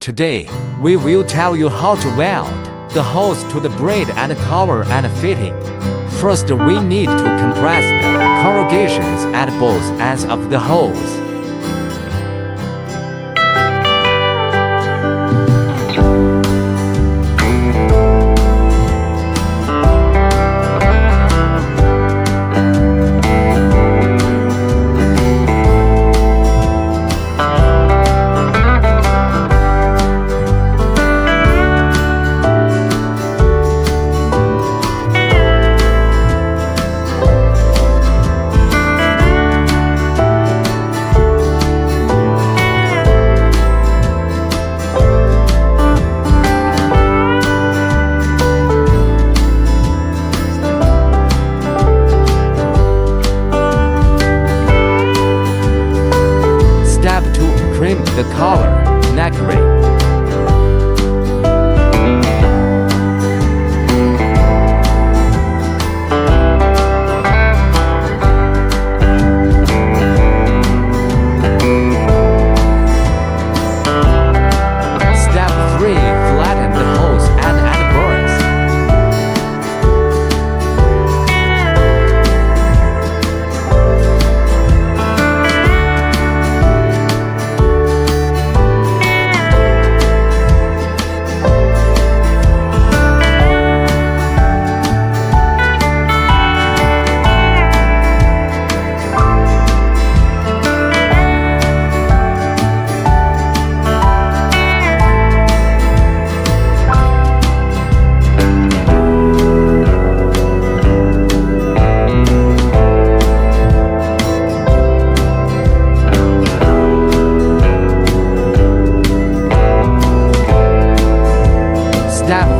Today, we will tell you how to weld the hose to the braid and cover and fitting. First, we need to compress the corrugations at both ends of the hose. Step 2. Trim the collar, neck ring. Step 3. Flatten the hose and add burrs. Step